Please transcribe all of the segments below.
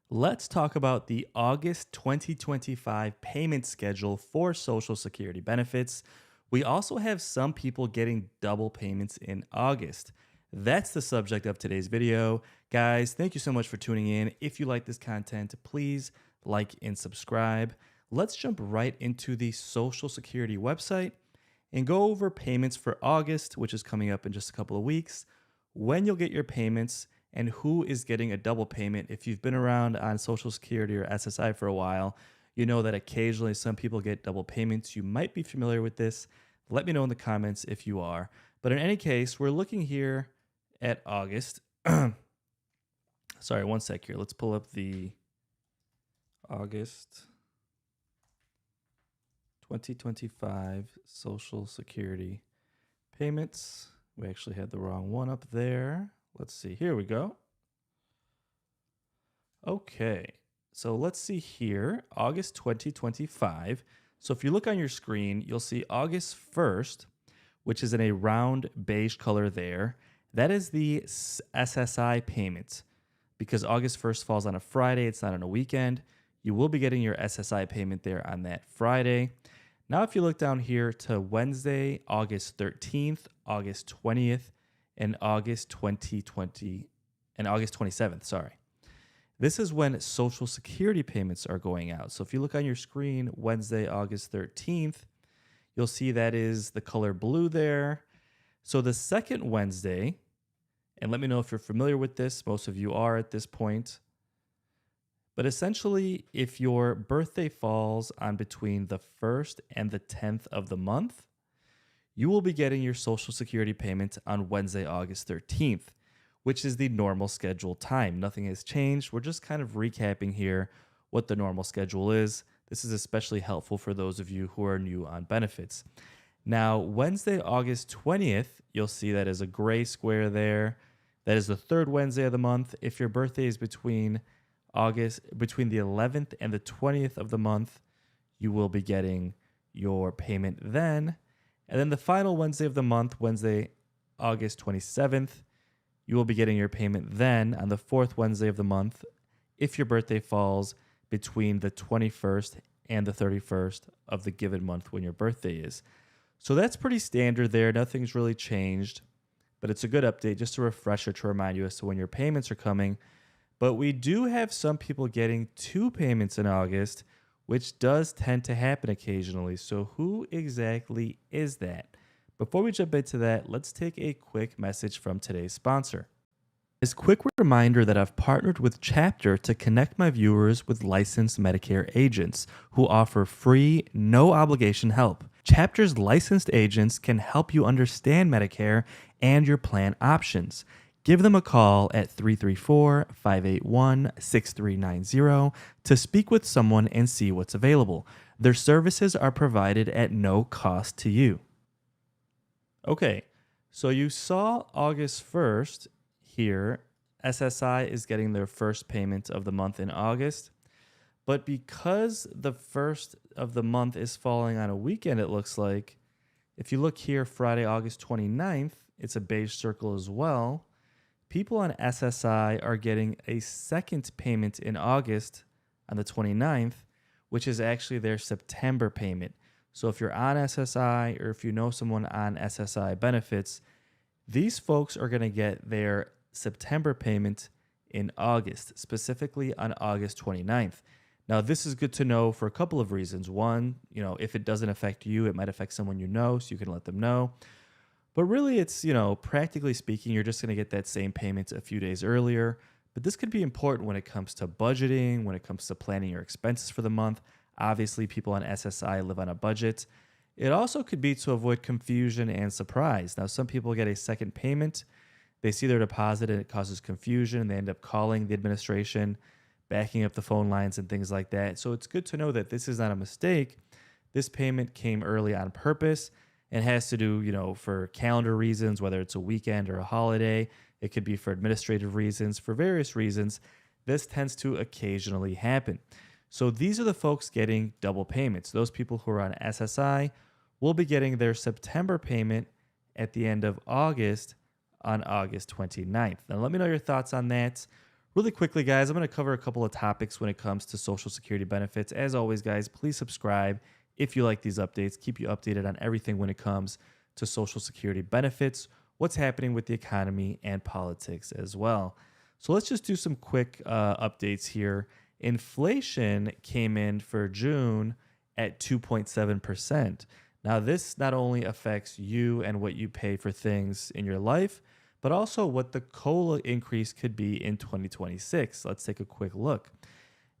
Let's talk about the August 2025 payment schedule for Social Security benefits. We also have some people getting double payments in August. That's the subject of today's video. Guys, thank you so much for tuning in. If you like this content, please like and subscribe. Let's jump right into the Social Security website and go over payments for August, which is coming up in just a couple of weeks, when you'll get your payments, and who is getting a double payment. If you've been around on Social Security or SSI for a while, you know that occasionally some people get double payments. You might be familiar with this. Let me know in the comments if you are. But in any case, we're looking here at August. Sorry, one sec here. Let's pull up the August 2025 Social Security payments. We actually had the wrong one up there. Let's see. Here we go. Okay. So let's see here. August 2025. So if you look on your screen, you'll see August 1st, which is in a round beige color there. That is the SSI payment. Because August 1st falls on a Friday, it's not on a weekend. You will be getting your SSI payment there on that Friday. Now, if you look down here to Wednesday, August 13th, August 20th, and August 2020 and August 27th, sorry. This is when Social Security payments are going out. So if you look on your screen, Wednesday, August 13th, you'll see that is the color blue there. So the second Wednesday, and let me know if you're familiar with this, most of you are at this point. But essentially, if your birthday falls on between the 1st and the 10th of the month, you will be getting your Social Security payment on Wednesday, August 13th, which is the normal scheduled time. Nothing has changed. We're just kind of recapping here what the normal schedule is. This is especially helpful for those of you who are new on benefits. Now, Wednesday, August 20th, you'll see that is a gray square there. That is the third Wednesday of the month. If your birthday is between the 11th and the 20th of the month, you will be getting your payment then. And then the final Wednesday of the month, Wednesday, August 27th, you will be getting your payment then on the fourth Wednesday of the month if your birthday falls between the 21st and the 31st of the given month when your birthday is. So that's pretty standard there. Nothing's really changed, but it's a good update, just a refresher to remind you as to when your payments are coming. But we do have some people getting two payments in August, which does tend to happen occasionally. So who exactly is that? Before we jump into that, let's take a quick message from today's sponsor. As a quick reminder that I've partnered with Chapter to connect my viewers with licensed Medicare agents who offer free, no obligation help. Chapter's licensed agents can help you understand Medicare and your plan options. Give them a call at 334-581-6390 to speak with someone and see what's available. Their services are provided at no cost to you. Okay, so you saw August 1st here. SSI is getting their first payment of the month in August. But because the first of the month is falling on a weekend, it looks like, if you look here, Friday, August 29th, it's a beige circle as well. People on SSI are getting a second payment in August on the 29th, which is actually their September payment. So if you're on SSI or if you know someone on SSI benefits, these folks are going to get their September payment in August, specifically on August 29th. Now, this is good to know for a couple of reasons. One, if it doesn't affect you, it might affect someone you know, so you can let them know. But really, it's, practically speaking, you're just going to get that same payment a few days earlier. But this could be important when it comes to budgeting, when it comes to planning your expenses for the month. Obviously, people on SSI live on a budget. It also could be to avoid confusion and surprise. Now, some people get a second payment. They see their deposit and it causes confusion, and they end up calling the administration, backing up the phone lines and things like that. So it's good to know that this is not a mistake. This payment came early on purpose. It has to do, for calendar reasons, whether it's a weekend or a holiday. It could be for administrative reasons, for various reasons. This tends to occasionally happen. So these are the folks getting double payments. Those people who are on SSI will be getting their September payment at the end of August on August 29th. Now, let me know your thoughts on that. Really quickly, guys, I'm going to cover a couple of topics when it comes to Social Security benefits. As always, guys, please subscribe if you like these updates. Keep you updated on everything when it comes to Social Security benefits, what's happening with the economy, and politics as well. So let's just do some quick updates here. Inflation came in for June at 2.7%. Now, this not only affects you and what you pay for things in your life, but also what the COLA increase could be in 2026. Let's take a quick look.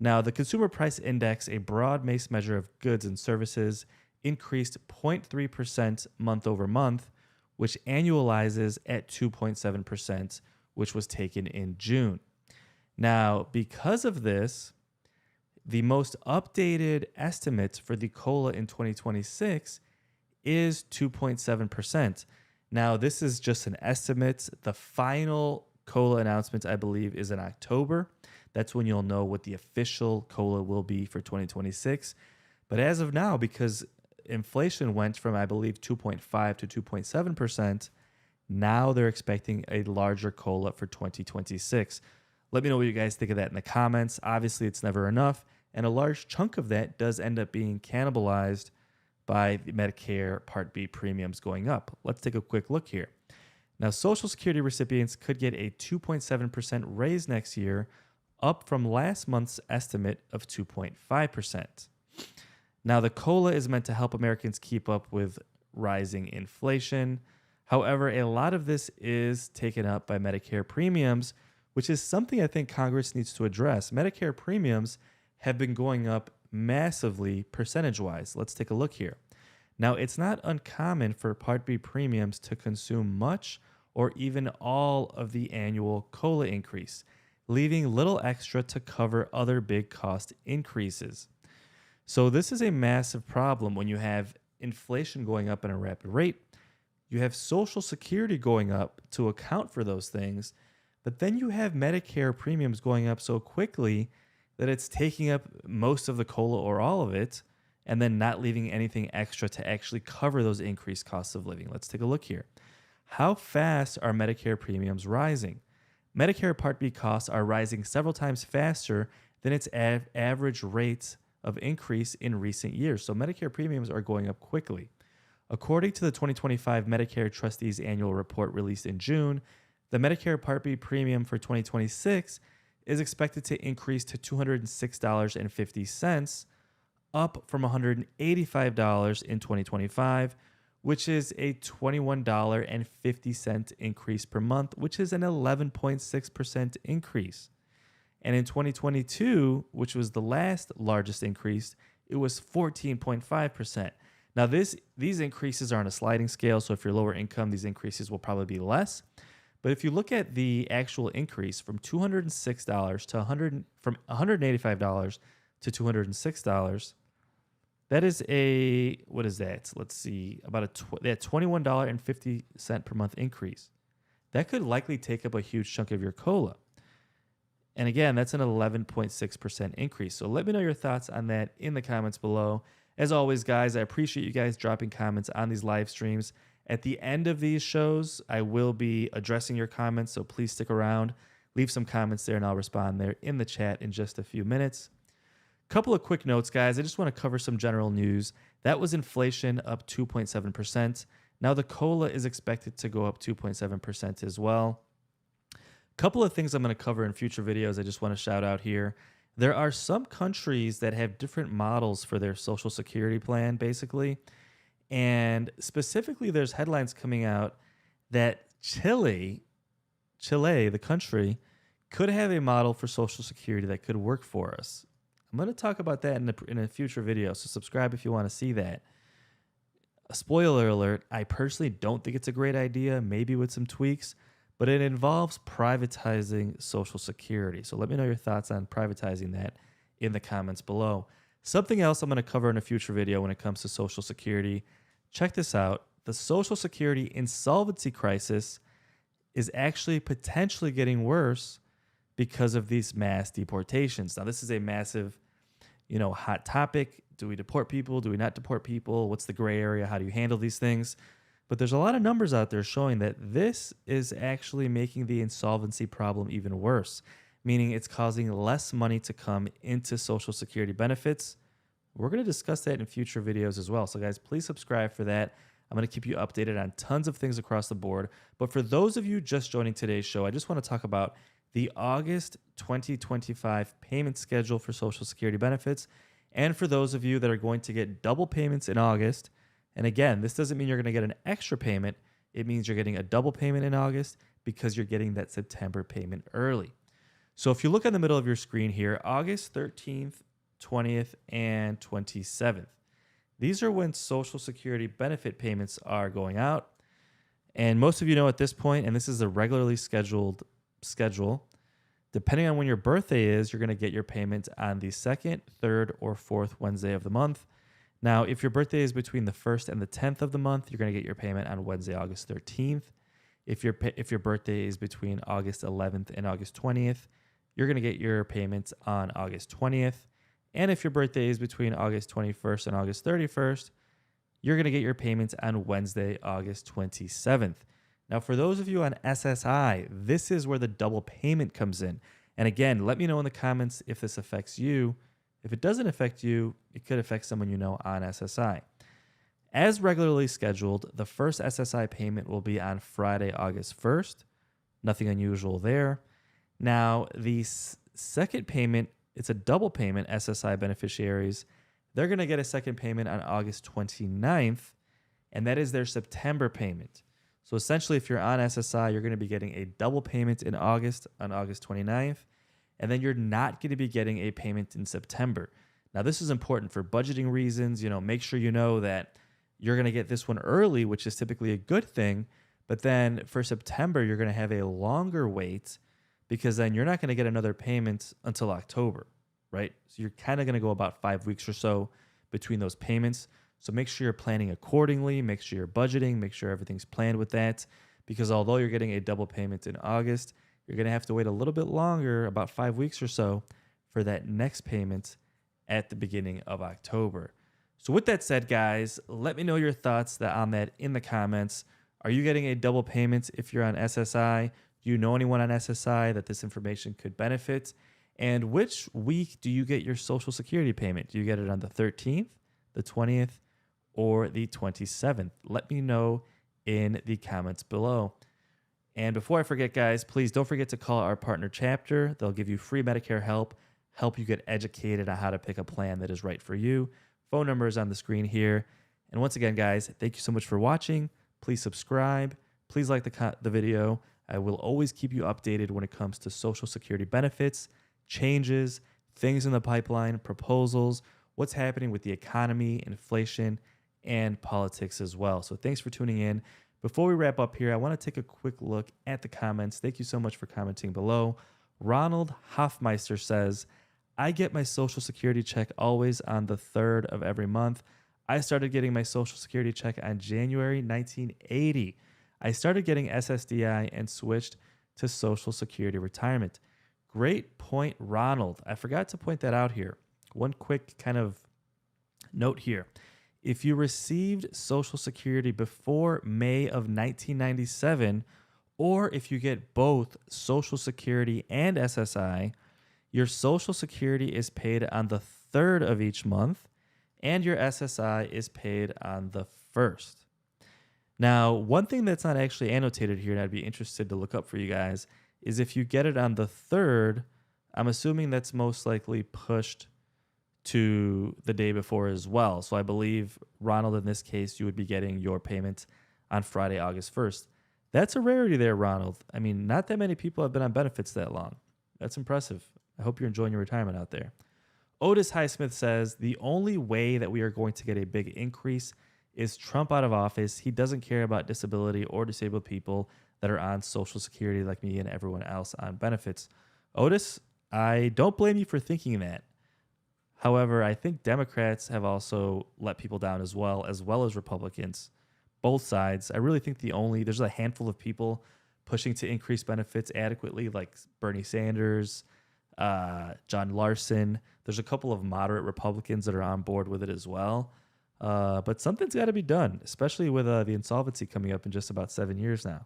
Now, the Consumer Price Index, a broad-based measure of goods and services, increased 0.3% month over month, which annualizes at 2.7%, which was taken in June. Now, because of this, the most updated estimates for the COLA in 2026 is 2.7%. Now, this is just an estimate. The final COLA announcement, I believe, is in October. That's when you'll know what the official COLA will be for 2026. But as of now, because inflation went from, I believe, 2.5 to 2.7%, now they're expecting a larger COLA for 2026. Let me know what you guys think of that in the comments. Obviously, it's never enough, and a large chunk of that does end up being cannibalized by the Medicare Part B premiums going up. Let's take a quick look here. Now, Social Security recipients could get a 2.7% raise next year, up from last month's estimate of 2.5%. Now, the COLA is meant to help Americans keep up with rising inflation. However, a lot of this is taken up by Medicare premiums, which is something I think Congress needs to address. Medicare premiums have been going up massively percentage-wise. Let's take a look here. Now, it's not uncommon for Part B premiums to consume much or even all of the annual COLA increase, leaving little extra to cover other big cost increases. So this is a massive problem when you have inflation going up at a rapid rate. You have Social Security going up to account for those things, but then you have Medicare premiums going up so quickly that it's taking up most of the COLA or all of it, and then not leaving anything extra to actually cover those increased costs of living. Let's take a look here. How fast are Medicare premiums rising? Medicare Part B costs are rising several times faster than its average rates of increase in recent years. So Medicare premiums are going up quickly. According to the 2025 Medicare Trustees Annual Report released in June, the Medicare Part B premium for 2026 is expected to increase to $206.50, up from $185 in 2025, which is a $21.50 increase per month, which is an 11.6% increase. And in 2022, which was the last largest increase, it was 14.5%. Now, these increases are on a sliding scale, so if you're lower income, these increases will probably be less. But if you look at the actual increase from $206 to from $185 to $206, that is what is that? Let's see, about $21.50 per month increase. That could likely take up a huge chunk of your COLA. And again, that's an 11.6% increase. So let me know your thoughts on that in the comments below. As always, guys, I appreciate you guys dropping comments on these live streams. At the end of these shows, I will be addressing your comments, so please stick around. Leave some comments there, and I'll respond there in the chat in just a few minutes. Couple of quick notes, guys. I just want to cover some general news. That was inflation up 2.7%. Now the COLA is expected to go up 2.7% as well. Couple of things I'm going to cover in future videos I just want to shout out here. There are some countries that have different models for their Social Security plan, basically. And specifically, there's headlines coming out that Chile, the country, could have a model for Social Security that could work for us. I'm going to talk about that in a future video, so subscribe if you want to see that. A spoiler alert, I personally don't think it's a great idea, maybe with some tweaks, but it involves privatizing Social Security. So let me know your thoughts on privatizing that in the comments below. Something else I'm going to cover in a future video when it comes to Social Security. Check this out. The Social Security insolvency crisis is actually potentially getting worse because of these mass deportations. Now, this is a massive, hot topic. Do we deport people? Do we not deport people? What's the gray area? How do you handle these things? But there's a lot of numbers out there showing that this is actually making the insolvency problem even worse. meaning it's causing less money to come into Social Security benefits. We're going to discuss that in future videos as well. So guys, please subscribe for that. I'm going to keep you updated on tons of things across the board. But for those of you just joining today's show, I just want to talk about the August 2025 payment schedule for Social Security benefits. And for those of you that are going to get double payments in August, and again, this doesn't mean you're going to get an extra payment. It means you're getting a double payment in August because you're getting that September payment early. So if you look in the middle of your screen here, August 13th, 20th, and 27th. These are when Social Security benefit payments are going out. And most of you know at this point, and this is a regularly scheduled schedule, depending on when your birthday is, you're going to get your payment on the 2nd, 3rd, or 4th Wednesday of the month. Now, if your birthday is between the 1st and the 10th of the month, you're going to get your payment on Wednesday, August 13th. If your birthday is between August 11th and August 20th, you're going to get your payments on August 20th. And if your birthday is between August 21st and August 31st, you're going to get your payments on Wednesday, August 27th. Now, for those of you on SSI, this is where the double payment comes in. And again, let me know in the comments if this affects you. If it doesn't affect you, it could affect someone you know on SSI. As regularly scheduled, the first SSI payment will be on Friday, August 1st. Nothing unusual there. Now, the second payment, it's a double payment. SSI beneficiaries, they're going to get a second payment on August 29th, and that is their September payment. So essentially, if you're on SSI, you're going to be getting a double payment in August on August 29th, and then you're not going to be getting a payment in September. Now, this is important for budgeting reasons. Make sure you know that you're going to get this one early, which is typically a good thing. But then for September, you're going to have a longer wait because then you're not going to get another payment until October, right? So you're kind of going to go about 5 weeks or so between those payments. So make sure you're planning accordingly. Make sure you're budgeting. Make sure everything's planned with that. Because although you're getting a double payment in August, you're going to have to wait a little bit longer, about 5 weeks or so, for that next payment at the beginning of October. So with that said, guys, let me know your thoughts on that in the comments. Are you getting a double payment if you're on SSI? Do you know anyone on SSI that this information could benefit? And which week do you get your Social Security payment? Do you get it on the 13th, the 20th, or the 27th? Let me know in the comments below. And before I forget, guys, please don't forget to call our partner chapter. They'll give you free Medicare help you get educated on how to pick a plan that is right for you. Phone number is on the screen here. And once again, guys, thank you so much for watching. Please subscribe. Please like the video. I will always keep you updated when it comes to Social Security benefits, changes, things in the pipeline, proposals, what's happening with the economy, inflation, and politics as well. So thanks for tuning in. Before we wrap up here, I want to take a quick look at the comments. Thank you so much for commenting below. Ronald Hoffmeister says, I get my Social Security check always on the 3rd of every month. I started getting my Social Security check on January 1980. I started getting SSDI and switched to Social Security retirement. Great point, Ronald. I forgot to point that out here. One quick kind of note here. If you received Social Security before May of 1997, or if you get both Social Security and SSI, your Social Security is paid on the 3rd of each month, and your SSI is paid on the 1st. Now, one thing that's not actually annotated here, and I'd be interested to look up for you guys, is if you get it on the 3rd, I'm assuming that's most likely pushed to the day before as well. So I believe, Ronald, in this case, you would be getting your payment on Friday, August 1st. That's a rarity there, Ronald. I mean, not that many people have been on benefits that long. That's impressive. I hope you're enjoying your retirement out there. Otis Highsmith says, the only way that we are going to get a big increase is Trump out of office. He doesn't care about disability or disabled people that are on Social Security like me and everyone else on benefits. Otis, I don't blame you for thinking that. However, I think Democrats have also let people down as well as Republicans, both sides. I really think there's a handful of people pushing to increase benefits adequately, like Bernie Sanders, John Larson. There's a couple of moderate Republicans that are on board with it as well. But something's got to be done, especially with the insolvency coming up in just about 7 years now.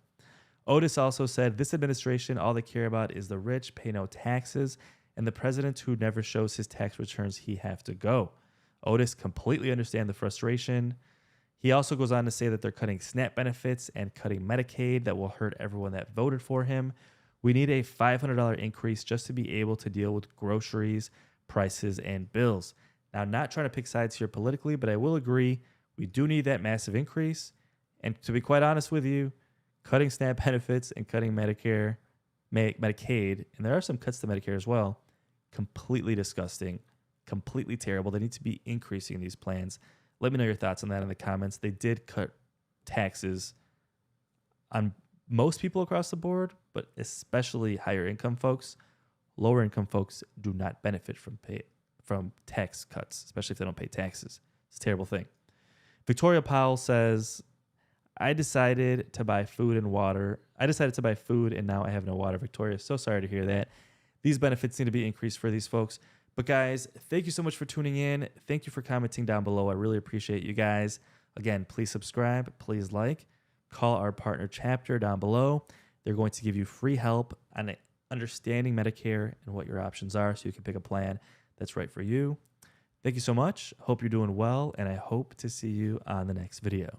Otis also said, this administration, all they care about is the rich, pay no taxes, and the president who never shows his tax returns, he have to go. Otis completely understands the frustration. He also goes on to say that they're cutting SNAP benefits and cutting Medicaid that will hurt everyone that voted for him. We need a $500 increase just to be able to deal with groceries, prices, and bills. Now, I'm not trying to pick sides here politically, but I will agree we do need that massive increase. And to be quite honest with you, cutting SNAP benefits and cutting Medicaid, and there are some cuts to Medicare as well, completely disgusting, completely terrible. They need to be increasing these plans. Let me know your thoughts on that in the comments. They did cut taxes on most people across the board, but especially higher income folks. Lower income folks do not benefit from tax cuts, especially if they don't pay taxes. It's a terrible thing. Victoria Powell says, I decided to buy food and water. I decided to buy food and now I have no water. Victoria, so sorry to hear that. These benefits need to be increased for these folks. But guys, thank you so much for tuning in. Thank you for commenting down below. I really appreciate you guys. Again, please subscribe, please like, call our partner chapter down below. They're going to give you free help on understanding Medicare and what your options are so you can pick a plan that's right for you. Thank you so much. Hope you're doing well, and I hope to see you on the next video.